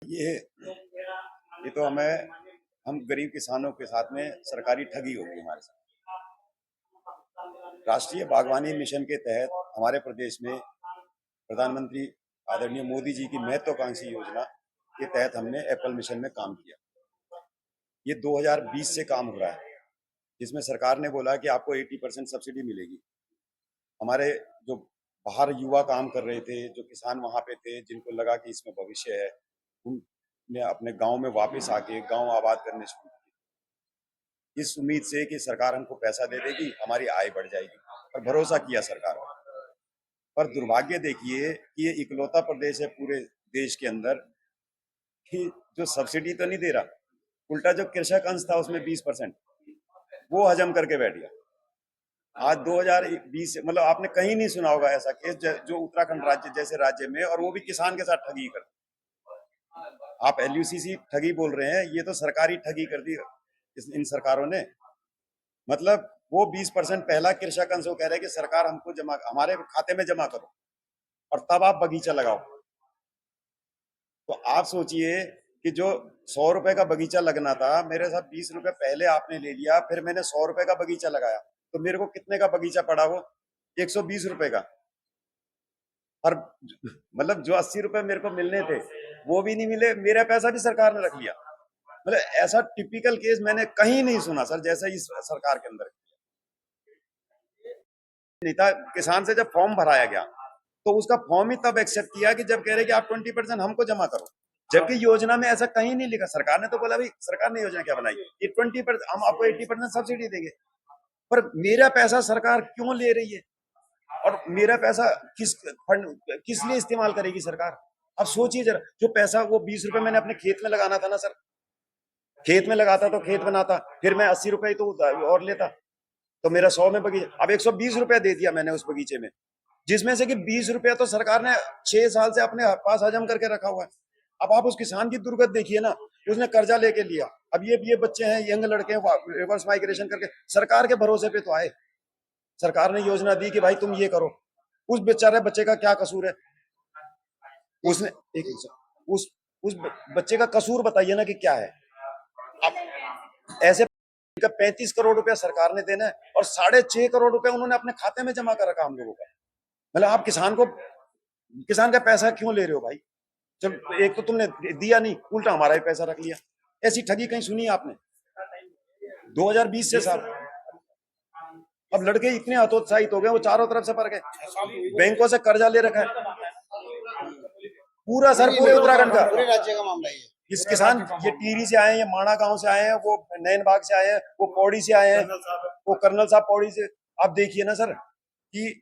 ये ये तो हम गरीब किसानों के साथ में सरकारी ठगी होगी हमारे साथ। राष्ट्रीय बागवानी मिशन के तहत हमारे प्रदेश में प्रधानमंत्री आदरणीय मोदी जी की महत्वाकांक्षी योजना के तहत हमने एप्पल मिशन में काम किया। ये 2020 से काम हो रहा है, जिसमें सरकार ने बोला कि आपको 80% सब्सिडी मिलेगी। हमारे जो बाहर युवा काम कर रहे थे, जो किसान वहां पे थे, जिनको लगा कि इसमें भविष्य है, उनने अपने गांव में वापस आके गांव आबाद करने शुरू किए, इस उम्मीद से कि सरकार हमको पैसा दे देगी, हमारी आय बढ़ जाएगी, और भरोसा किया सरकार पर। दुर्भाग्य देखिए कि ये इकलौता प्रदेश है पूरे देश के अंदर कि जो सब्सिडी तो नहीं दे रहा, उल्टा जो कृषक अंश था उसमें 20% वो हजम करके बैठ गया। आज 2020 मतलब आपने कहीं नहीं सुना होगा ऐसा केस जो उत्तराखंड राज्य जैसे राज्य में, और वो भी किसान के साथ ठगी कर। आप एलयूसीसी ठगी बोल रहे हैं, ये तो सरकारी ठगी कर दी इन सरकारों ने। मतलब वो 20% पहला कृषक अंश वो कह रहे हैं कि सरकार हमको हमारे खाते में जमा करो और तब आप बगीचा लगाओ। तो आप सोचिए कि जो 100 रुपए का बगीचा लगना था, मेरे साथ 20 रुपए पहले आपने ले लिया, फिर मैंने 100 रुपए का बगीचा लगाया, तो मेरे को कितने का बगीचा पड़ा? वो 120 रुपए का। और मतलब जो 80 रुपए मेरे को मिलने थे वो भी नहीं मिले, मेरा पैसा भी सरकार ने रख लिया। मतलब ऐसा टिपिकल केस मैंने कहीं नहीं सुना सर, जैसा इस सरकार के अंदर नहीं था। किसान से जब फॉर्म भराया गया तो उसका फॉर्म ही तब एक्सेप्ट किया कि जब कह रहे कि आप 20% हमको जमा करो, जबकि योजना में ऐसा कहीं नहीं लिखा। सरकार ने तो बोला भाई, सरकार ने योजना क्या बनाई कि 20% हम आपको 80% सब्सिडी देंगे, पर मेरा पैसा सरकार क्यों ले रही है? और मेरा पैसा किस लिए इस्तेमाल करेगी सरकार? अब सोचिए जरा, जो पैसा वो 20 रुपए मैंने अपने खेत में लगाना था ना सर, खेत में लगाता तो खेत बनाता, फिर मैं 80 रुपए तो और लेता, तो मेरा 100 में बगीचा। अब 120 रुपया दे दिया मैंने उस बगीचे में, जिसमें से कि 20 रुपया तो सरकार ने 6 साल से अपने पास हजम करके रखा हुआ है। अब आप उस किसान की दुर्गत देखिए ना, उसने कर्जा लेके लिया। अब ये बच्चे हैं, यंग लड़के हैं, रिवर्स माइग्रेशन करके सरकार के भरोसे पे तो आए। सरकार ने योजना दी कि भाई तुम ये करो, उस बेचारे बच्चे का क्या कसूर है? उसने एक उस उस बच्चे का कसूर बताइए ना कि क्या है? अब ऐसे का 35 करोड़ रुपया सरकार ने देना है और 6.5 करोड़ रुपया उन्होंने अपने खाते में जमा कर रखा हम लोगों का। मतलब आप किसान का पैसा क्यों ले रहे हो भाई? जब एक तो तुमने दिया नहीं, उल्टा हमारा भी पैसा रख लिया। ऐसी ठगी कहीं सुनी आपने 2020 से साहब? अब लड़के इतने हतोत्साहित हो गए, वो चारों तरफ से भर गए, बैंकों से कर्जा ले रखा है पूरा सर, पूरे उत्तराखंड का, पूरे राज्य का मामला है। इस किसान ये टिहरी से आए हैं, ये माणा गांव से आए हैं, वो नैनबाग से आए हैं, वो पौड़ी से आए हैं, वो कर्नल साहब पौड़ी से। आप देखिए ना सर कि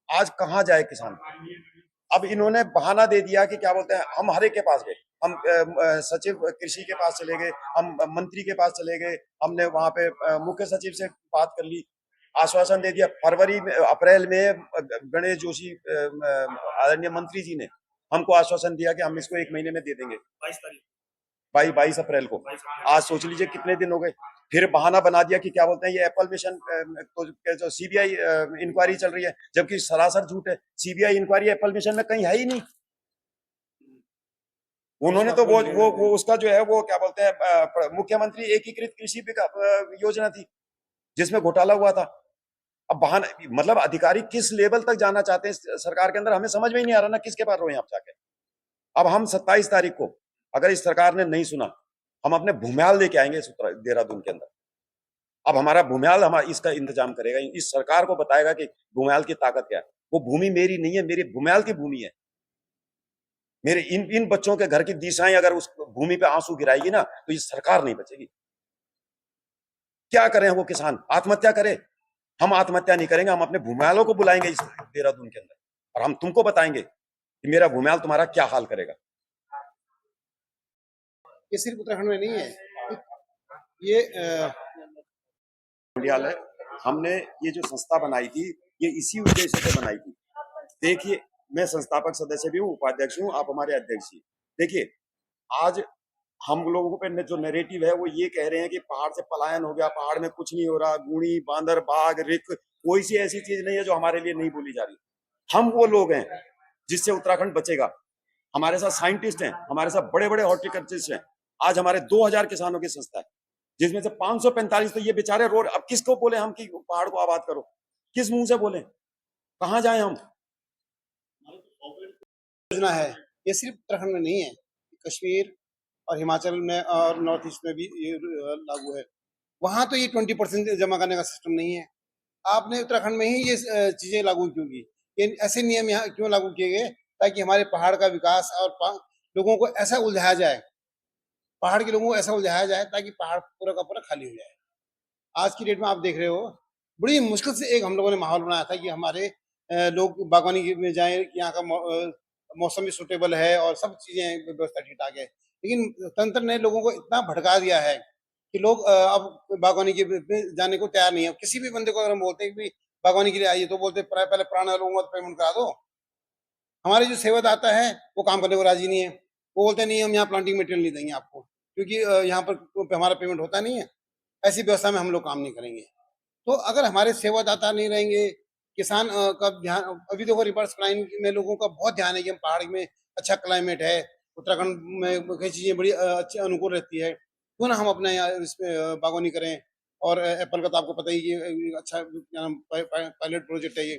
आज कहाँ जाए किसान। अब इन्होंने बहाना दे दिया कि क्या बोलते हैं, हम हर एक के पास गए, हम सचिव कृषि के पास चले गए, हम मंत्री के पास चले गए, हमने वहां पे मुख्य सचिव से बात कर ली, आश्वासन दे दिया। फरवरी में अप्रैल में गणेश जोशी आदरणीय मंत्री जी ने हमको आश्वासन दिया कि हम इसको 1 महीने में दे देंगे, 22 अप्रैल को। आज सोच लीजिए कितने दिन हो गए। फिर बहाना बना दिया कि क्या बोलते हैं, ये एप्पल मिशन तो जो सीबीआई इंक्वायरी चल रही है, जबकि सरासर झूठ है। सीबीआई इंक्वायरी एप्पल मिशन में कहीं है ही नहीं। उन्होंने तो वो उसका जो है वो क्या बोलते हैं, मुख्यमंत्री एकीकृत कृषि योजना थी जिसमें घोटाला हुआ था। अब बहाना, मतलब अधिकारी किस लेवल तक जाना चाहते हैं सरकार के अंदर, हमें समझ में ही नहीं आ रहा ना किसके पास रोए आप जाके। अब हम 27 तारीख को, अगर इस सरकार ने नहीं सुना, हम अपने भूम्याल लेके आएंगे देहरादून के अंदर। अब हमारा भूम्याल हमारा इसका इंतजाम करेगा, इस सरकार को बताएगा कि भूम्याल की ताकत क्या है। वो भूमि मेरी नहीं है, मेरी भूम्याल की भूमि है। मेरे इन बच्चों के घर की दिशाएं अगर उस भूमि पे आंसू गिराएगी ना, तो ये सरकार नहीं बचेगी। क्या करें वो किसान? आत्महत्या करे? हम आत्महत्या नहीं करेंगे, हम अपने भूम्यालों को बुलाएंगे इस देहरादून के अंदर, और हम तुमको बताएंगे कि मेरा भूम्याल तुम्हारा क्या हाल करेगा। ये सिर्फ उत्तराखंड में नहीं है, ये मंडियाल है। हमने ये जो संस्था बनाई थी, ये इसी उद्देश्य से बनाई थी। देखिए, मैं संस्थापक सदस्य भी हूँ, उपाध्यक्ष हूँ, आप हमारे अध्यक्ष ही। देखिए, आज हम लोगों पे जो नैरेटिव है वो ये कह रहे हैं कि पहाड़ से पलायन हो गया, पहाड़ में कुछ नहीं हो रहा, गूणी, बांदर, बाघ, रिक, कोई सी ऐसी चीज नहीं है जो हमारे लिए नहीं बोली जा रही। हम वो लोग हैं जिससे उत्तराखंड बचेगा। हमारे साथ साइंटिस्ट हैं, हमारे साथ बड़े बड़े हॉर्टिकल्चरिस्ट हैं। आज हमारे 2000 किसानों की संस्था है, जिसमें से 545 तो ये बेचारे रोड। अब किसको बोले हम कि पहाड़ को आबाद करो, किस मुंह से बोले, कहाँ जाए हम? योजना है, ये सिर्फ उत्तराखंड में नहीं है, कश्मीर और हिमाचल में और नॉर्थ ईस्ट में भी ये लागू है। वहां तो ये 20% जमा करने का सिस्टम नहीं है। आपने उत्तराखंड में ही ये चीजें लागू क्यों की? ये ऐसे नियम यहाँ क्यों लागू किए गए ताकि हमारे पहाड़ का विकास और लोगों को ऐसा उलझाया जाए, पहाड़ के लोगों को ऐसा उलझाया जाए ताकि पहाड़ पूरा का पूरा खाली हो जाए। आज की डेट में आप देख रहे हो, बड़ी मुश्किल से एक हम लोगों ने माहौल बनाया था कि हमारे लोग बागवानी में जाएं, कि यहाँ का मौसम भी सुटेबल है और सब चीजें व्यवस्था ठीक ठाक है। लेकिन तंत्र ने लोगों को इतना भड़का दिया है कि लोग अब बागवानी के में जाने को तैयार नहीं है। किसी भी बंदे को अगर हम बोलते हैं कि बागवानी के लिए आइए, तो बोलते पहले पुराने लोगों को पेमेंट करा दो। हमारे जो सेवादाता है वो काम करने को राजी नहीं है। वो बोलते नहीं, हम यहाँ प्लांटिंग मटेरियल नहीं देंगे आपको, क्योंकि यहाँ पर हमारा पेमेंट होता नहीं है। ऐसी व्यवस्था में हम लोग काम नहीं करेंगे। तो अगर हमारे सेवादाता नहीं रहेंगे, किसान का ध्यान, अभी देखो रिवर्स प्लानिंग में लोगों का बहुत ध्यान है कि हम पहाड़ में अच्छा क्लाइमेट है, उत्तराखंड में कई चीजें बड़ी अच्छी अनुकूल रहती है, क्यों ना हम अपने यहाँ इसमें बागवानी करें। और एप्पल का तो आपको पता ही है कि अच्छा पायलट प्रोजेक्ट है ये।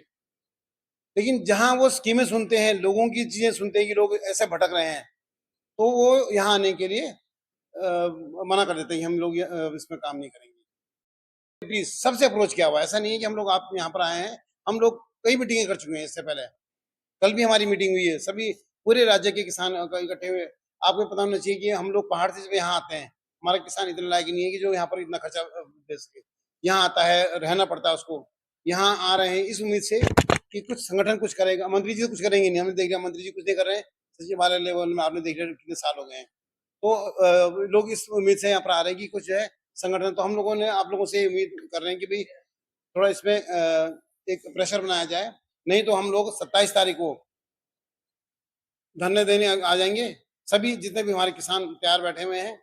लेकिन जहां वो स्कीमें सुनते हैं, लोगों की चीजें सुनते हैं कि लोग ऐसे भटक रहे हैं, तो वो यहाँ आने के लिए मना कर देते हैं कि हम लोग इसमें काम नहीं करेंगे। प्लीज सबसे अप्रोच किया हुआ है, ऐसा नहीं है कि हम लोग आप यहाँ पर आए हैं। हम लोग कई मीटिंगें कर चुके हैं इससे पहले, कल भी हमारी मीटिंग हुई है, सभी पूरे राज्य के किसान इकट्ठे हुए। आपको पता होना चाहिए कि हम लोग पहाड़ से जब यहाँ आते हैं, हमारा किसान इतने लायक नहीं है कि जो यहाँ पर इतना खर्चा दे सके। यहाँ आता है, रहना पड़ता है उसको। यहाँ आ रहे हैं इस उम्मीद से कि कुछ संगठन कुछ करेगा। मंत्री जी तो कुछ करेंगे नहीं, हमने देख लिया मंत्री जी कुछ नहीं कर रहे हैं। सचिवालय लेवल में आपने देख लिया कितने साल हो गए हैं। तो लोग इस उम्मीद से यहाँ पर आ रहे हैं कि कुछ है संगठन। तो हम लोगों ने आप लोगों से उम्मीद कर रहे हैं कि भाई थोड़ा इसमें एक प्रेशर बनाया जाए। नहीं तो हम लोग 27 तारीख को धरने देने आ जाएंगे। सभी जितने भी हमारे किसान तैयार बैठे हुए हैं,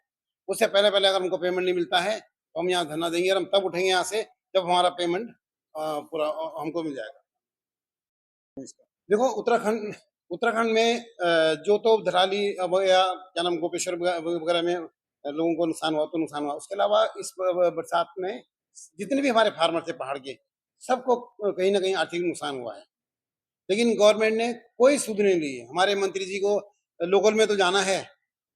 उससे पहले पहले अगर हमको पेमेंट नहीं मिलता है तो हम यहाँ धरना देंगे, और हम तब उठेंगे यहाँ से जब हमारा पेमेंट पूरा हमको मिल जाएगा। देखो उत्तराखंड उत्तराखंड में जो तो धराली या क्या नाम गोपेश्वर वगैरह में लोगों को नुकसान हुआ तो नुकसान हुआ। उसके अलावा इस बरसात में जितने भी हमारे फार्मर थे पहाड़ के, सबको कहीं ना कहीं आर्थिक नुकसान हुआ है। लेकिन गवर्नमेंट ने कोई सुध नहीं ली है। हमारे मंत्री जी को लोकल में तो जाना है,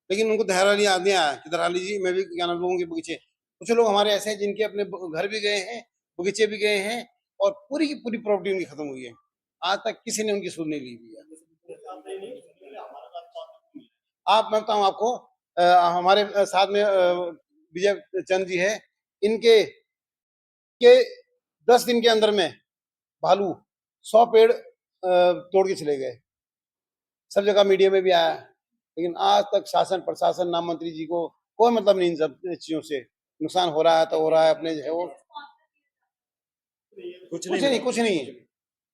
लेकिन उनको धराली याद नहीं आया कि धराली जी में भी क्या नाम लोगों के बगीचे। कुछ लोग हमारे ऐसे हैं जिनके अपने घर भी गए हैं, बगीचे भी गए हैं, और पूरी की पूरी प्रॉपर्टी उनकी खत्म हुई है। आज तक किसी ने उनकी सुध नहीं ली हुई है। आप मैं बताऊं आपको, हमारे साथ में विजय चंद जी है, इनके के 10 दिन के अंदर में भालू 100 पेड़ तोड़ के चले गए। सब जगह मीडिया में भी आया, लेकिन आज तक शासन प्रशासन ना मंत्री जी को कोई मतलब नहीं इन सब चीजों से। नुकसान हो रहा है तो हो रहा है, अपने जो है वो कुछ कुछ नहीं नहीं, मिला, कुछ नहीं।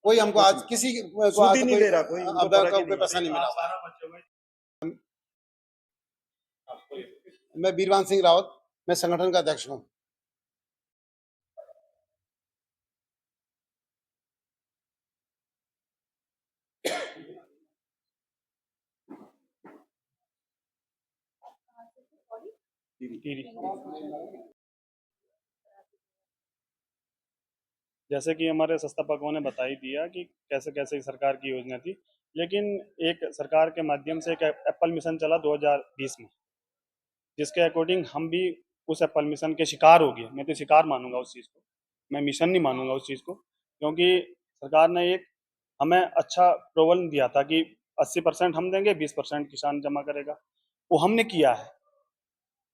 कोई हमको आज किसी को सूद आज ही तक नहीं कोई दे रहा कोई, उनको आपदा फर्क का ही कोई नहीं पैसा नहीं मिला। मैं बीरवान सिंह रावत, मैं संगठन का अध्यक्ष हूँ। जैसे कि हमारे संस्थापकों ने बता ही दिया कि कैसे कैसे सरकार की योजना थी। लेकिन एक सरकार के माध्यम से एक एप्पल मिशन चला 2020 में, जिसके अकॉर्डिंग हम भी उस एप्पल मिशन के शिकार हो गए। मैं तो शिकार मानूंगा उस चीज़ को, मैं मिशन नहीं मानूंगा उस चीज़ को, क्योंकि सरकार ने एक हमें अच्छा प्रोवल दिया था कि 80% हम देंगे, 20% किसान जमा करेगा। वो हमने किया है,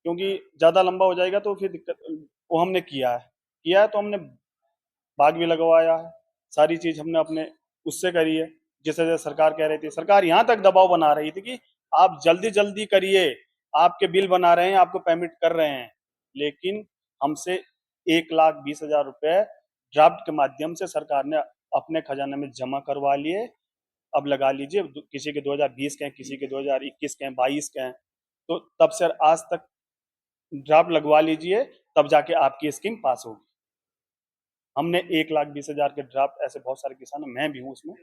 क्योंकि ज़्यादा लंबा हो जाएगा तो फिर दिक्कत। वो हमने किया है तो हमने बाग भी लगवाया है, सारी चीज़ हमने अपने उससे करी है। जैसे जैसे सरकार कह रही थी, सरकार यहाँ तक दबाव बना रही थी कि आप जल्दी जल्दी करिए, आपके बिल बना रहे हैं, आपको पेमेंट कर रहे हैं। लेकिन हमसे 1,20,000 रुपए ड्राफ्ट के माध्यम से सरकार ने अपने खजाने में जमा करवा लिए। अब लगा लीजिए, किसी के 2020 के हैं, किसी के 2021 के हैं, 22 के हैं। तो तब से आज तक ड्राफ्ट लगवा लीजिए, तब जाके आपकी स्कीम पास होगी। हमने 1,20,000 के ड्राफ्ट, ऐसे बहुत सारे किसान हैं, मैं भी हूँ उसमें।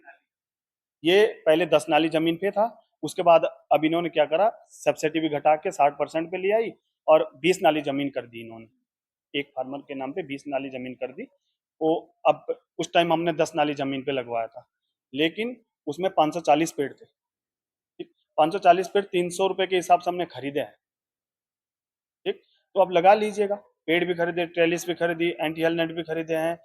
ये पहले 10 नाली जमीन पे था, उसके बाद अब इन्होंने क्या करा, सब्सिडी भी घटा के 60% पे ले आई और 20 नाली जमीन कर दी इन्होंने, एक फार्मर के नाम पे 20 नाली जमीन कर दी। वो अब उस टाइम हमने 10 नाली जमीन पे लगवाया था, लेकिन उसमें 540 पेड़ थे। 540 पेड़ 300 रुपए के हिसाब से हमने खरीदे हैं, ठीक। तो अब लगा लीजिएगा, पेड़ भी खरीदे, ट्रेलिस भी खरीदी, एंटी हेल नेट भी खरीदे हैं,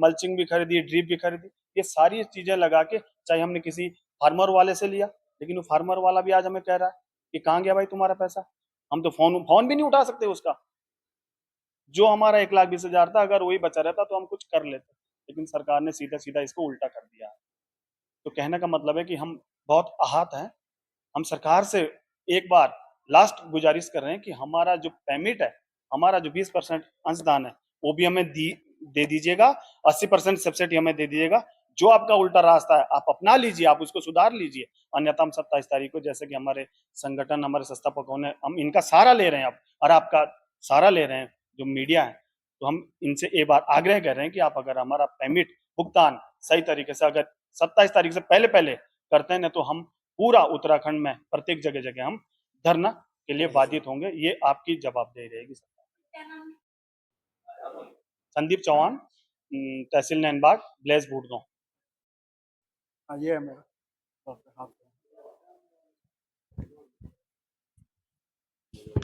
मल्चिंग भी खरीदी, ड्रिप भी खरीदी, ये सारी चीजें लगा के, चाहे हमने किसी फार्मर वाले से लिया, लेकिन वो फार्मर वाला भी आज हमें कह रहा है कि कहाँ गया भाई तुम्हारा पैसा, हम तो फोन भी नहीं उठा सकते उसका। जो हमारा 1,20,000 था, अगर वही बचा रहता तो हम कुछ कर लेते, लेकिन सरकार ने सीधा सीधा इसको उल्टा कर दिया है। तो कहने का मतलब है कि हम बहुत आहत हैं। हम सरकार से एक बार लास्ट गुजारिश कर रहे हैं कि हमारा जो पेमेंट है, हमारा जो 20% अंशदान है, वो भी हमें दे दीजिएगा, 80% सब्सिडी हमें दे दीजिएगा। जो आपका उल्टा रास्ता है आप अपना लीजिए, आप उसको सुधार लीजिए, अन्यथा हम 27 तारीख को, जैसे कि हमारे संगठन, हमारे संस्थापकों ने, हम इनका सहारा ले रहे हैं अब, और आपका सहारा ले रहे हैं जो मीडिया है, तो हम इनसे एक बार आग्रह कर रहे हैं कि आप अगर हमारा पेमेंट भुगतान सही तरीके से अगर 27 तारीख से पहले पहले करते हैं ना, तो हम पूरा उत्तराखंड में प्रत्येक जगह जगह हम धरना के लिए बाधित होंगे। ये आपकी जवाबदेही रहेगी सरकार। संदीप चौहान, तहसील नैनबाग, ब्लेस भूटगांव। हाँ, ये है मेरा। हाँ।